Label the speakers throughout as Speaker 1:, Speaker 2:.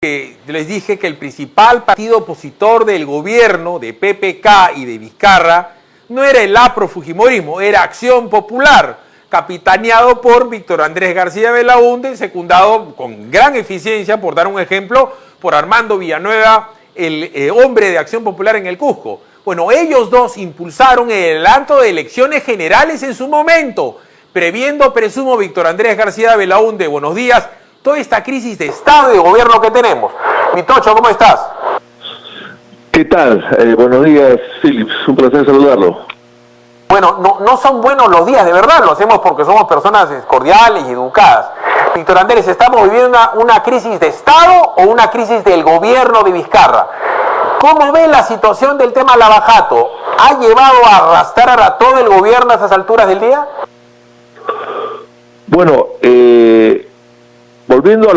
Speaker 1: Les dije que el principal partido opositor del gobierno de PPK y de Vizcarra no era el aprofujimorismo, era Acción Popular, capitaneado por Víctor Andrés García Belaúnde, secundado con gran eficiencia, por dar un ejemplo, por Armando Villanueva, el hombre de Acción Popular en el Cusco. Bueno, ellos dos impulsaron el adelanto de elecciones generales en su momento, previendo, presumo, Víctor Andrés García Belaúnde. Buenos días. Toda esta crisis de Estado y de gobierno que tenemos. Mi Tocho, ¿cómo estás?
Speaker 2: ¿Qué tal? Buenos días, Philips. Un placer saludarlo.
Speaker 1: Bueno, no son buenos los días, de verdad. Lo hacemos porque somos personas cordiales y educadas. Víctor Andrés, ¿estamos viviendo una crisis de Estado o una crisis del gobierno de Vizcarra? ¿Cómo ve la situación del tema Lava Jato? ¿Ha llevado a arrastrar a todo el gobierno a esas alturas del día?
Speaker 2: Bueno, volviendo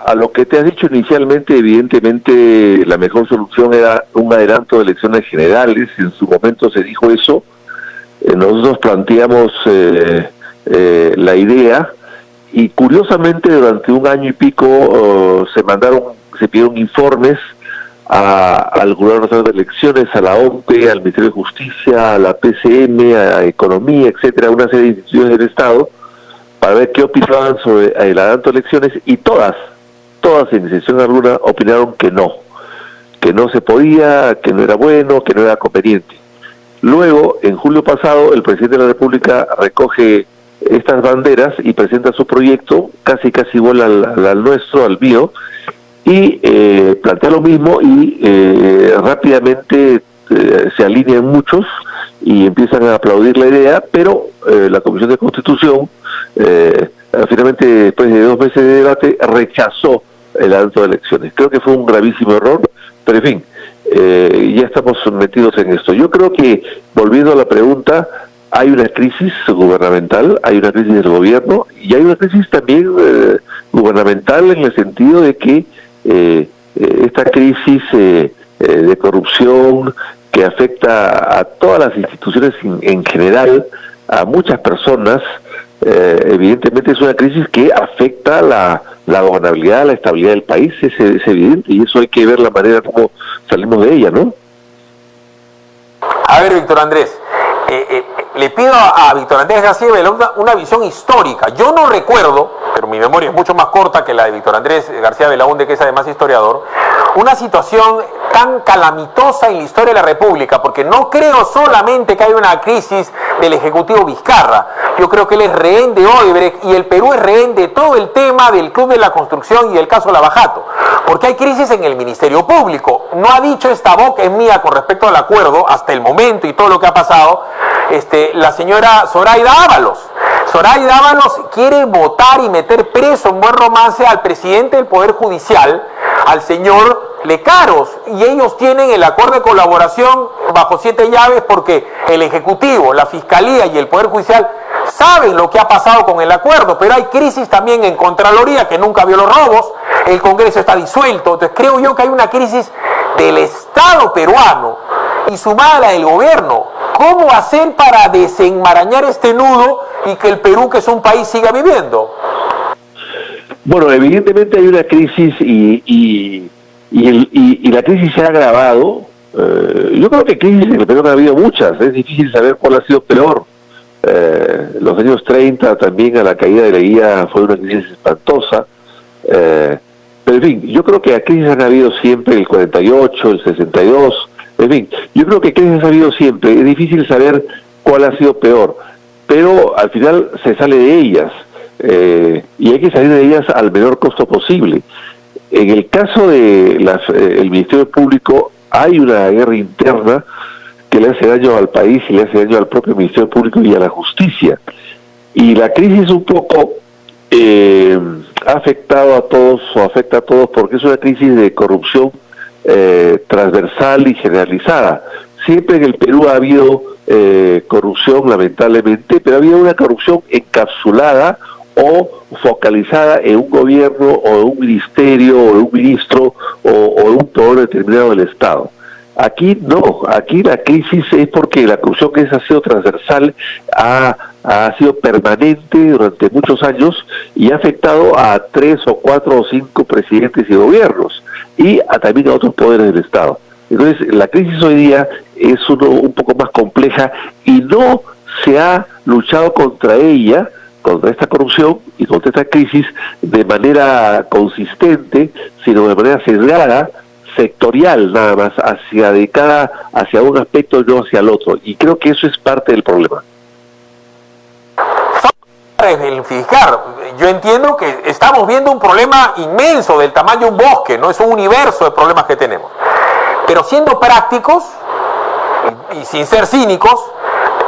Speaker 2: a lo que te has dicho inicialmente, evidentemente la mejor solución era un adelanto de elecciones generales. En su momento se dijo eso. Nosotros planteamos la idea y curiosamente durante un año y pico se pidieron informes al Jurado Nacional de Elecciones, a la OMPE, al Ministerio de Justicia, a la PCM, a Economía, etcétera, una serie de instituciones del Estado, para ver qué opinaban sobre el adelanto de elecciones, y todas, sin excepción alguna, opinaron que no se podía, que no era bueno, que no era conveniente. Luego, en julio pasado, el presidente de la República recoge estas banderas y presenta su proyecto, casi igual al nuestro, al mío, y plantea lo mismo, y rápidamente se alinean muchos y empiezan a aplaudir la idea, pero la Comisión de Constitución, finalmente, después de 2 meses de debate, rechazó el adelanto de elecciones. Creo que fue un gravísimo error, pero en fin, ya estamos metidos en esto. Yo creo que, volviendo a la pregunta, hay una crisis gubernamental, hay una crisis del gobierno, y hay una crisis también gubernamental en el sentido de que esta crisis de corrupción que afecta a todas las instituciones en general, a muchas personas, evidentemente es una crisis que afecta la gobernabilidad, la estabilidad del país, es evidente, y eso hay que ver la manera como salimos de ella, ¿no?
Speaker 1: A ver, Víctor Andrés, le pido a Víctor Andrés García Belaúnde una visión histórica. Yo no recuerdo, pero mi memoria es mucho más corta que la de Víctor Andrés García Belaúnde, que es además historiador, una situación tan calamitosa en la historia de la República, porque no creo solamente que haya una crisis del Ejecutivo Vizcarra. Yo creo que él es rehén de Odebrecht y el Perú es rehén de todo el tema del Club de la Construcción y del caso Lava Jato, porque hay crisis en el Ministerio Público. No ha dicho esta boca es mía con respecto al acuerdo hasta el momento y todo lo que ha pasado la señora Zoraida Ábalos. Zoraida Ábalos quiere votar y meter preso en buen romance al presidente del Poder Judicial, al señor Lecaros, y ellos tienen el acuerdo de colaboración bajo 7 llaves porque el Ejecutivo, la Fiscalía y el Poder Judicial saben lo que ha pasado con el acuerdo, pero hay crisis también en Contraloría, que nunca vio los robos, el Congreso está disuelto. Entonces creo yo que hay una crisis del Estado peruano y sumada a la del gobierno. ¿Cómo hacer para desenmarañar este nudo y que el Perú, que es un país, siga viviendo?
Speaker 2: Bueno, evidentemente hay una crisis y la crisis se ha agravado. Yo creo que crisis en el Perú ha habido muchas, es difícil saber cuál ha sido peor. Los años 30 también, a la caída de la guía, fue una crisis espantosa. Pero en fin, yo creo que crisis han habido siempre, el 48, el 62, en fin, yo creo que crisis ha habido siempre. Es difícil saber cuál ha sido peor, pero al final se sale de ellas. Y hay que salir de ellas al menor costo posible. En el caso de el Ministerio Público, hay una guerra interna que le hace daño al país y le hace daño al propio Ministerio Público y a la justicia. Y la crisis un poco ha afectado a todos, o afecta a todos, porque es una crisis de corrupción transversal y generalizada. Siempre en el Perú ha habido corrupción, lamentablemente, pero ha habido una corrupción encapsulada o focalizada en un gobierno o en un ministerio o en un ministro o en un poder determinado del Estado. Aquí no, aquí la crisis es porque la corrupción, que ha sido transversal, ha ha sido permanente durante muchos años y ha afectado a 3 o 4 o 5 presidentes y gobiernos y también a otros poderes del Estado. Entonces, la crisis hoy día es un poco más compleja y no se ha luchado contra ella, contra esta corrupción y contra esta crisis de manera consistente, sino de manera sesgada, sectorial nada más, dedicada hacia un aspecto y no hacia el otro. Y creo que eso es parte del problema.
Speaker 1: Ejemplificar. Yo entiendo que estamos viendo un problema inmenso del tamaño de un bosque, no es un universo de problemas que tenemos. Pero siendo prácticos y sin ser cínicos,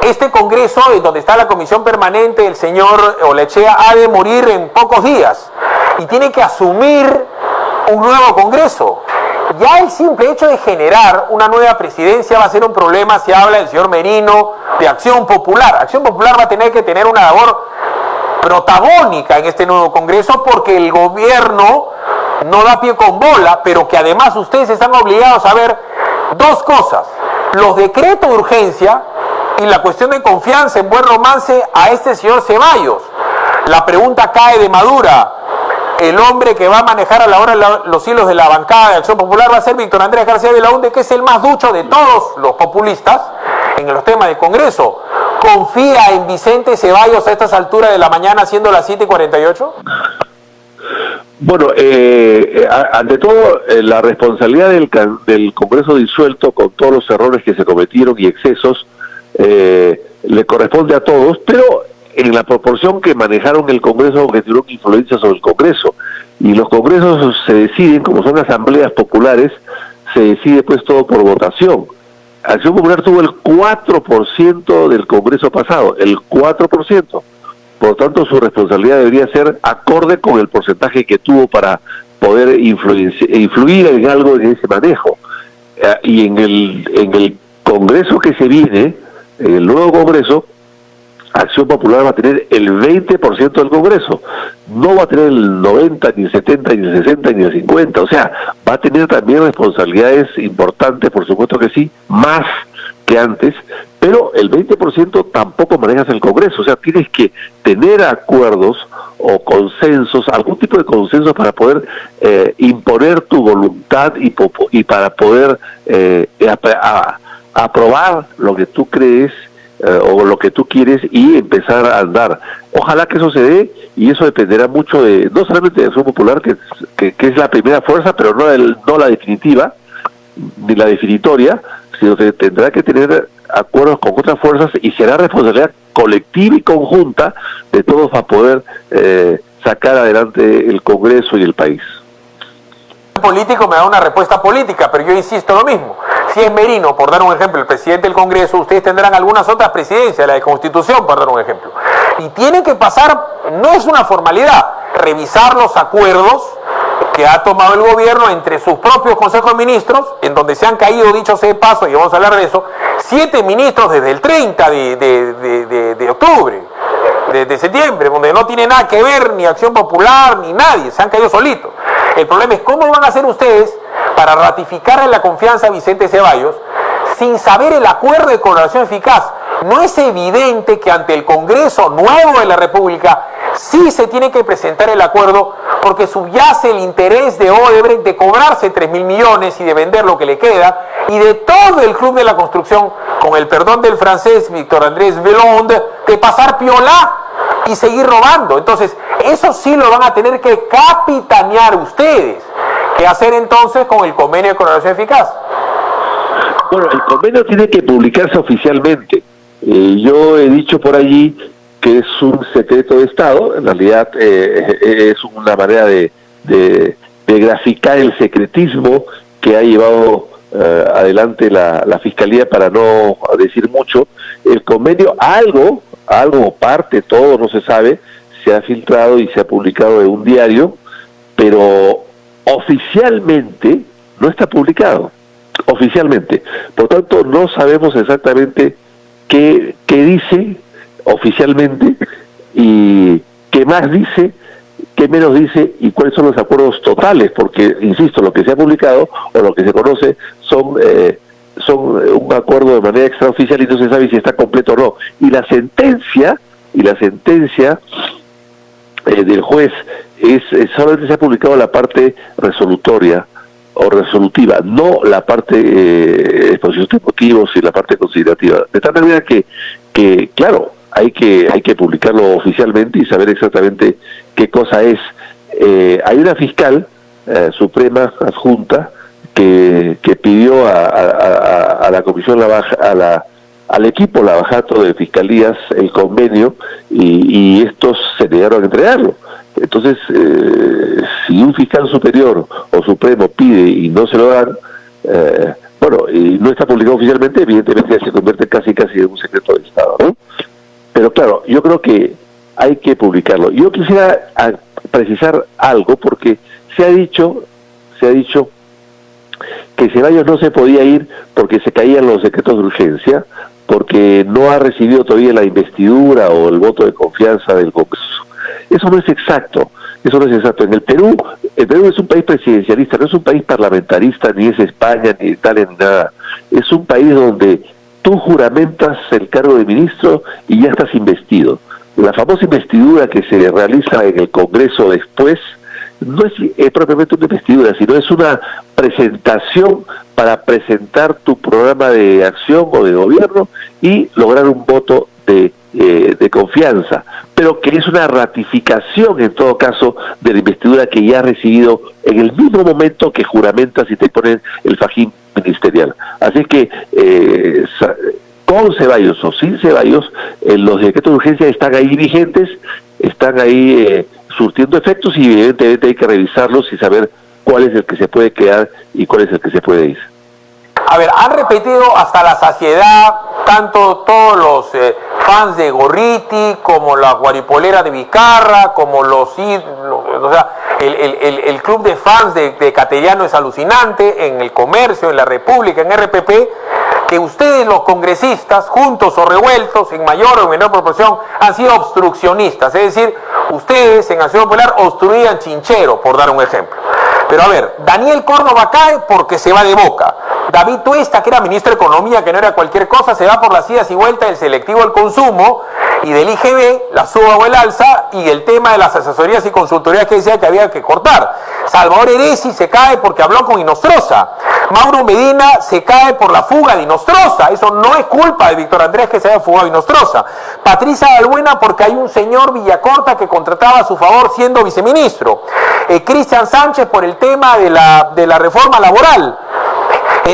Speaker 1: este Congreso, en donde está la comisión permanente, el señor Olechea, ha de morir en pocos días y tiene que asumir un nuevo Congreso. Ya el simple hecho de generar una nueva presidencia va a ser un problema si habla el señor Merino de Acción Popular. Acción Popular va a tener que tener una labor protagónica en este nuevo Congreso porque el gobierno no da pie con bola, pero que además ustedes están obligados a ver dos cosas: los decretos de urgencia y la cuestión de confianza en buen romance a este señor Ceballos. La pregunta cae de madura: el hombre que va a manejar a la hora los hilos de la bancada de Acción Popular va a ser Víctor Andrés García Belaúnde, que es el más ducho de todos los populistas en los temas de Congreso. ¿Confía en Vicente Ceballos a estas alturas de la mañana, siendo las 7:48?
Speaker 2: Bueno, ante todo, la responsabilidad del Congreso disuelto, con todos los errores que se cometieron y excesos, le corresponde a todos, pero en la proporción que manejaron el Congreso, que tuvieron influencia sobre el Congreso. Y los congresos se deciden, como son asambleas populares, se decide pues todo por votación. Acción Popular tuvo el 4% del Congreso pasado, el 4%. Por lo tanto, su responsabilidad debería ser acorde con el porcentaje que tuvo para poder influir en algo en ese manejo. Y en el Congreso que se viene, en el nuevo Congreso, Acción Popular va a tener el 20% del Congreso. No va a tener el 90, ni el 70, ni el 60, ni el 50. O sea, va a tener también responsabilidades importantes, por supuesto que sí, más que antes, pero el 20% tampoco manejas el Congreso. O sea, tienes que tener acuerdos o consensos, algún tipo de consenso para poder imponer tu voluntad y para poder aprobar lo que tú crees o lo que tú quieres y empezar a andar. Ojalá que eso se dé, y eso dependerá mucho de, no solamente de Acción Popular, que es la primera fuerza, pero no la definitiva, ni la definitoria, sino que tendrá que tener acuerdos con otras fuerzas y será responsabilidad colectiva y conjunta de todos para poder sacar adelante el Congreso y el país.
Speaker 1: El político me da una respuesta política, pero yo insisto lo mismo. Si es Merino, por dar un ejemplo, el presidente del Congreso, ustedes tendrán algunas otras presidencias, la de Constitución, por dar un ejemplo. Y tienen que pasar, no es una formalidad, revisar los acuerdos que ha tomado el gobierno entre sus propios consejos de ministros, en donde se han caído, dicho sea de paso, y vamos a hablar de eso, 7 ministros desde el 30 de octubre, de septiembre, donde no tiene nada que ver ni Acción Popular ni nadie, se han caído solitos. El problema es cómo van a hacer ustedes para ratificarle la confianza a Vicente Ceballos sin saber el acuerdo de colaboración eficaz. ¿No es evidente que ante el Congreso nuevo de la República sí se tiene que presentar el acuerdo, porque subyace el interés de Odebrecht de cobrarse 3.000 millones y de vender lo que le queda, y de todo el club de la construcción, con el perdón del francés Víctor Andrés Belaúnde, de pasar piola y seguir robando? Entonces, eso sí lo van a tener que capitanear ustedes. ¿Qué hacer entonces con el convenio de colaboración eficaz?
Speaker 2: Bueno, el convenio tiene que publicarse oficialmente. Yo he dicho por allí que es un secreto de Estado. En realidad es una manera de graficar el secretismo que ha llevado adelante la Fiscalía, para no decir mucho. El convenio, algo, parte, todo no se sabe, se ha filtrado y se ha publicado en un diario, pero oficialmente no está publicado, oficialmente. Por tanto, no sabemos exactamente qué dice oficialmente y qué más dice, qué menos dice y cuáles son los acuerdos totales, porque, insisto, lo que se ha publicado o lo que se conoce son un acuerdo de manera extraoficial y no se sabe si está completo o no. Y la sentencia y la sentencia del juez solamente se ha publicado la parte resolutoria o resolutiva, no la parte exposición de motivos y la parte considerativa, de tal manera que claro, hay que publicarlo oficialmente y saber exactamente qué cosa es. Hay una fiscal suprema adjunta que pidió a la comisión al equipo Lavajato de fiscalías el convenio y estos se negaron a entregarlo. Entonces, si un fiscal superior o supremo pide y no se lo dan, bueno, y no está publicado oficialmente, evidentemente se convierte casi en un secreto de Estado, ¿no? Pero claro, yo creo que hay que publicarlo. Yo quisiera precisar algo, porque se ha dicho que Ceballos no se podía ir porque se caían los decretos de urgencia, porque no ha recibido todavía la investidura o el voto de confianza del Congreso. Eso no es exacto, En el Perú es un país presidencialista, no es un país parlamentarista, ni es España, ni Italia, ni nada. Es un país donde tú juramentas el cargo de ministro y ya estás investido. La famosa investidura que se realiza en el Congreso después no es propiamente una investidura, sino es una presentación para presentar tu programa de acción o de gobierno y lograr un voto de confianza, pero que es una ratificación en todo caso de la investidura que ya has recibido en el mismo momento que juramentas y te ponen el fajín ministerial. Así que con Ceballos o sin Ceballos, los decretos de urgencia están ahí vigentes, están ahí surtiendo efectos y evidentemente hay que revisarlos y saber cuál es el que se puede quedar y cuál es el que se puede ir.
Speaker 1: A ver, han repetido hasta la saciedad, tanto todos los fans de Gorriti, como la guaripolera de Vizcarra, como o sea, el club de fans de Cateriano es alucinante, en El Comercio, en La República, en RPP, que ustedes los congresistas, juntos o revueltos, en mayor o menor proporción, han sido obstruccionistas, es decir, ustedes en Acción Popular obstruían Chinchero, por dar un ejemplo. Pero a ver, Daniel Córdoba cae porque se va de Boca. David Tuesta, que era ministro de Economía, que no era cualquier cosa, se va por las idas y vueltas del selectivo al consumo y del IGB, la suba o el alza, y el tema de las asesorías y consultorías que decía que había que cortar. Salvador Heresi se cae porque habló con Inostroza. Mauro Medina se cae por la fuga de Inostroza. Eso no es culpa de Víctor Andrés que se haya fugado Inostroza. Patricia Balbuena porque hay un señor Villacorta que contrataba a su favor siendo viceministro. Cristian Sánchez por el tema de la reforma laboral.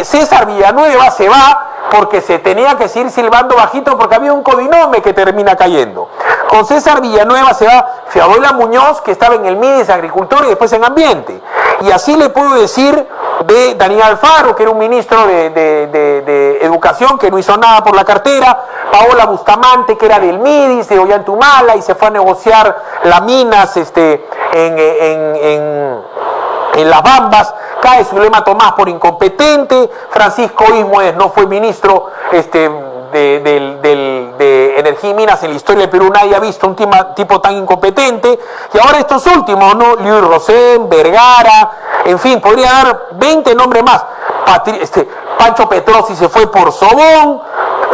Speaker 1: César Villanueva se va porque se tenía que seguir silbando bajito porque había un codinome que termina cayendo. Con César Villanueva se va Fiabuela Muñoz, que estaba en el MIDES, Agricultura y después en Ambiente. Y así le puedo decir de Daniel Alfaro, que era un ministro de Educación que no hizo nada por la cartera, Paola Bustamante, que era del MIDIS, de Ollantumala, y se fue a negociar las minas en Las Bambas. Cae Zulema Tomás por incompetente. Francisco Ismoes no fue ministro de Energía y Minas en la historia del Perú. Nadie ha visto un tipo tan incompetente. Y ahora estos últimos, ¿no? Luis Rosén, Vergara, en fin, podría dar 20 nombres más. Pancho Petrosi se fue por Sobón.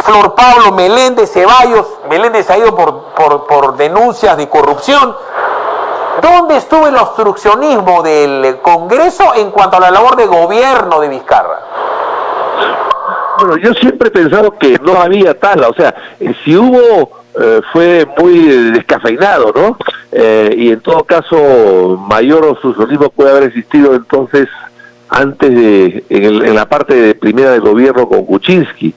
Speaker 1: Flor Pablo Meléndez, Ceballos. Meléndez ha ido por denuncias de corrupción. ¿Dónde estuvo el obstruccionismo del Congreso en cuanto a la labor de gobierno de Vizcarra?
Speaker 2: Bueno, yo siempre he pensado que no había tal, o sea, si hubo, fue muy descafeinado, ¿no? Y en todo caso, mayor obstruccionismo puede haber existido entonces antes en la parte de primera del gobierno con Kuczynski,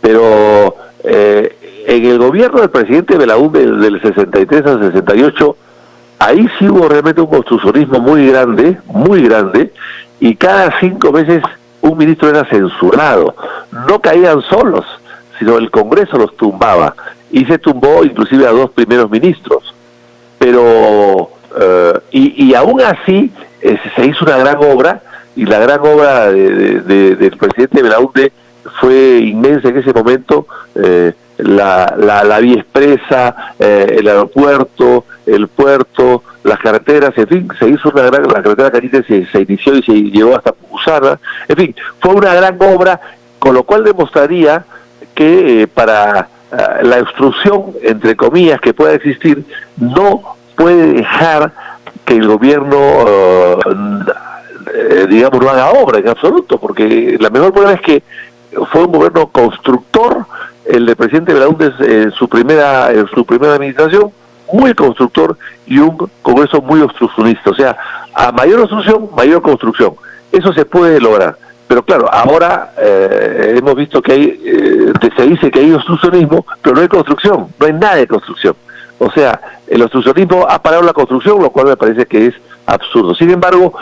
Speaker 2: pero en el gobierno del presidente Belaúnde del 63 al 68, ahí sí hubo realmente un obstruccionismo muy grande, y cada 5 meses un ministro era censurado. No caían solos, sino el Congreso los tumbaba, y se tumbó inclusive a 2 primeros ministros. Pero, y aún así, se hizo una gran obra, y la gran obra del presidente Belaúnde fue inmensa en ese momento. La vía expresa, el aeropuerto, el puerto, las carreteras, en fin, se hizo la carretera Canite se inició y se llegó hasta Pucusana, en fin, fue una gran obra, con lo cual demostraría que para la obstrucción, entre comillas, que pueda existir, no puede dejar que el gobierno, digamos, no haga obra en absoluto, porque la mejor prueba es que fue un gobierno constructor, el del presidente Belaúnde en su primera administración, muy constructor, y un Congreso muy obstruccionista. O sea, a mayor obstrucción, mayor construcción. Eso se puede lograr. Pero claro, ahora hemos visto que hay, se dice que hay obstruccionismo, pero no hay construcción, no hay nada de construcción. O sea, el obstruccionismo ha parado la construcción, lo cual me parece que es absurdo. Sin embargo,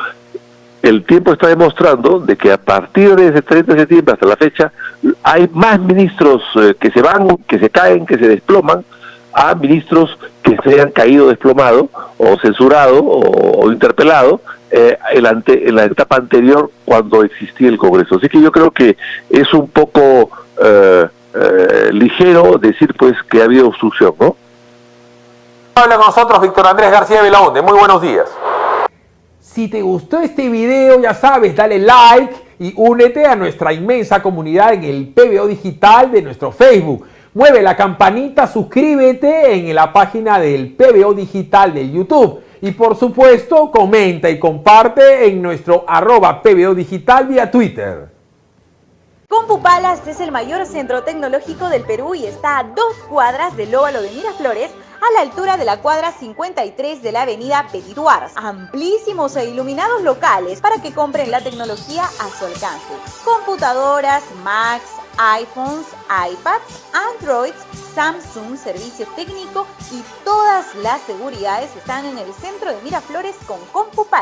Speaker 2: el tiempo está demostrando de que a partir de ese 30 de septiembre hasta la fecha, hay más ministros que se van, que se caen, que se desploman, a ministros que se hayan caído desplomado, o censurado, o interpelado, en la etapa anterior cuando existía el Congreso. Así que yo creo que es un poco ligero decir pues que ha habido obstrucción, ¿no?
Speaker 1: Habla con nosotros Víctor Andrés García Belaúnde. Muy buenos días.
Speaker 3: Si te gustó este video, ya sabes, dale like y únete a nuestra inmensa comunidad en el PBO Digital de nuestro Facebook. Mueve la campanita, suscríbete en la página del PBO Digital de YouTube. Y por supuesto, comenta y comparte en nuestro @PBO Digital vía Twitter.
Speaker 4: CompuPalace es el mayor centro tecnológico del Perú y está a 2 cuadras del óvalo de Miraflores, a la altura de la cuadra 53 de la avenida Petit Duars. Amplísimos e iluminados locales para que compren la tecnología a su alcance. Computadoras, Macs, iPhones, iPads, Androids, Samsung, servicio técnico y todas las seguridades están en el centro de Miraflores con CompuPalace.